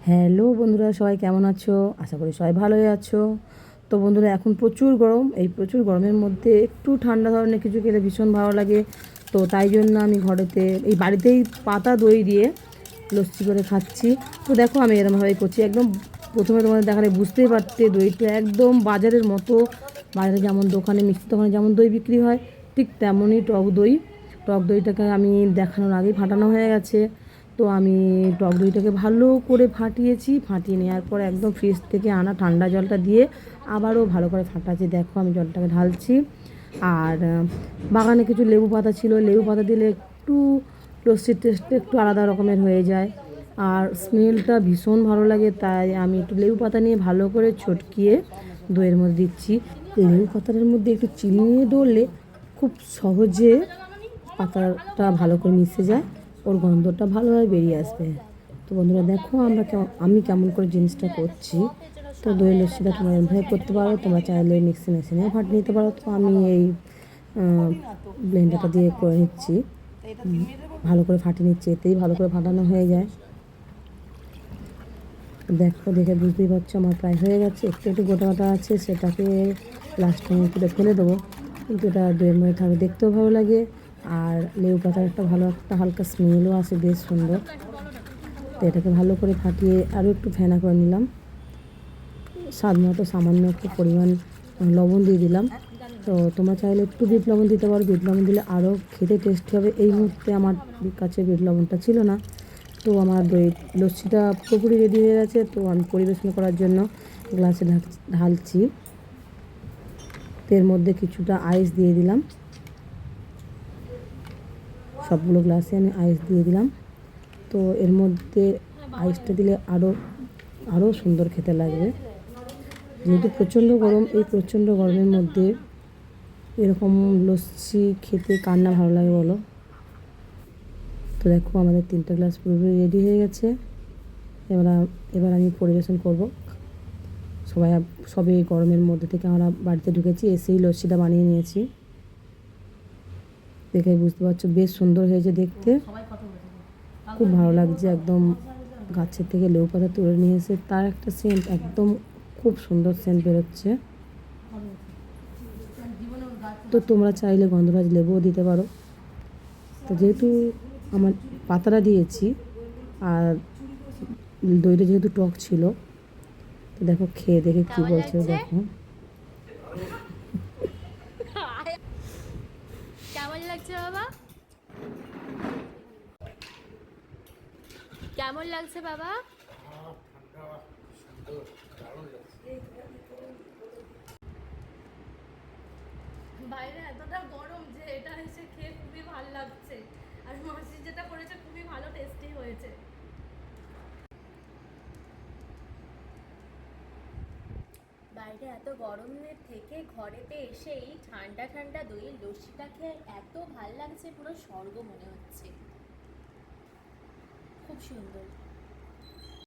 Hello বন্ধুরা, সবাই কেমন আছো? আশা করি সবাই ভালোই আছো। তো বন্ধুরা, এখন প্রচুর গরম। এই প্রচুর গরমের মধ্যে একটু ঠান্ডা ধরনের কিছু খেলে ভীষণ ভালো লাগে। তো তাই জন্য আমি ঘরেতে এই বাড়িতেই পাতা দই দিয়ে লস্যি করে খাচ্ছি। তো দেখো আমি এরমভাবেই করছি। একদম প্রথমে তোমাদের দেখালে বুঝতেই পারতে দইটা একদম বাজারের মতো। বাজারে যেমন দোকানে মিষ্টি দোকানে যেমন দই বিক্রি হয়, ঠিক তেমনই টক দই। টক দইটাকে আমি দেখানোর আগেই ফাটানো হয়ে গেছে। তো আমি টক দইটাকে ভালো করে ফাটিয়েছি। ফাটিয়ে নেওয়ার পর একদম ফ্রিজ থেকে আনা ঠান্ডা জলটা দিয়ে আবারও ভালো করে ফাটাচ্ছি। দেখো আমি জলটাকে ঢালছি। আর বাগানে কিছু লেবু পাতা ছিল, লেবু পাতা দিলে একটু লস্যির টেস্টটা একটু আলাদা রকমের হয়ে যায় আর স্মেলটা ভীষণ ভালো লাগে। তাই আমি একটু লেবু পাতা নিয়ে ভালো করে ছটকিয়ে দইয়ের মধ্যে দিচ্ছি। লেবু পাতার মধ্যে একটু চিনি নিয়ে ডললে খুব সহজে পাতাটা ভালো করে মিশে যায়, ওর গন্ধটা ভালোভাবে বেরিয়ে আসবে। তো বন্ধুরা দেখো আমি কেমন করে জিনিসটা করছি। তো দই লস্যিটা তোমরা এভাবে করতে পারো, তোমরা চাইলে মিক্সি মেশিনেও ফাটিয়ে নিতে পারো। তো আমি এই ব্লেন্ডারটা দিয়ে করে নিচ্ছি, ভালো করে ফাটিয়ে নিচ্ছি। এতেই ভালো করে ফাটানো হয়ে যায়। দেখো, দেখে বুঝতেই পারছো আমার প্রায় হয়ে গেছে। একটু একটু গোটা গোটা আছে, সেটাকে লাস্টে আমি তুলে ফেলে দেবো। কিন্তু এটা দইয়ের মধ্যে থাকলে দেখতেও ভালো লাগে আর লেবু পাতার একটা ভালো একটা হালকা স্মেলও আসে, বেশ সুন্দর। তো এটাকে ভালো করে ফাটিয়ে আরও একটু ফেনা করে নিলাম। স্বাদ মতো সামান্য একটু পরিমাণ লবণ দিয়ে দিলাম। তো তোমরা চাইলে একটু বিট লবণ দিতে পারো, বিট লবণ দিলে আরও খেতে টেস্টি হবে। এই মুহূর্তে আমার কাছে বিট লবণটা ছিল না। তো আমার দই লস্যিটা পুরোপুরি রেডি হয়ে গেছে। তো আমি পরিবেশন করার জন্য গ্লাসে ঢালছি। এর মধ্যে কিছুটা আইস দিয়ে দিলাম। সবগুলো গ্লাসে আমি আইস দিয়ে দিলাম। তো এর মধ্যে আইসটা দিলে আরও আরও সুন্দর খেতে লাগবে। যেহেতু প্রচণ্ড গরম, এই প্রচণ্ড গরমের মধ্যে এরকম লস্যি খেতে কার না ভালো লাগে বলো? তো দেখো আমাদের 3টে গ্লাস পুরোপুরি রেডি হয়ে গেছে। এবার আমি পরিবেশন করব। সবে গরমের মধ্যে থেকে আমরা বাড়িতে ঢুকেছি, এসেই লস্যিটা বানিয়ে নিয়েছি। দেখে বুঝতে পারছো বেশ সুন্দর হয়েছে দেখতে, খুব ভালো লাগছে। একদম গাছের থেকে লেবু পাতা তুলে নিয়ে এসে তার একটা সেন্ট, একদম খুব সুন্দর সেন্ট বেরোচ্ছে। তো তোমরা চাইলে গন্ধরাজ লেবুও দিতে পারো। তো যেহেতু আমার পাতাটা দিয়েছি আর দইটা যেহেতু টক ছিল, তো দেখো খেয়ে দেখে কী বলছে দেখো। কেমন লাগছে বাবা? কেমন লাগছে বাবা? বাইরে এতটা গরম যে এটা এসে খেয়ে খুবই ভালো লাগছে। আর মাসি যেটা করেছে খুবই ভালো, টেস্টি হয়েছে। বাইরে এত গরমের থেকে ঘরেতে এসেই ঠান্ডা ঠান্ডা দইয়ের লস্যিটা খেয়ে এত ভাল লাগছে, পুরো স্বর্গ মনে হচ্ছে। খুব সুন্দর।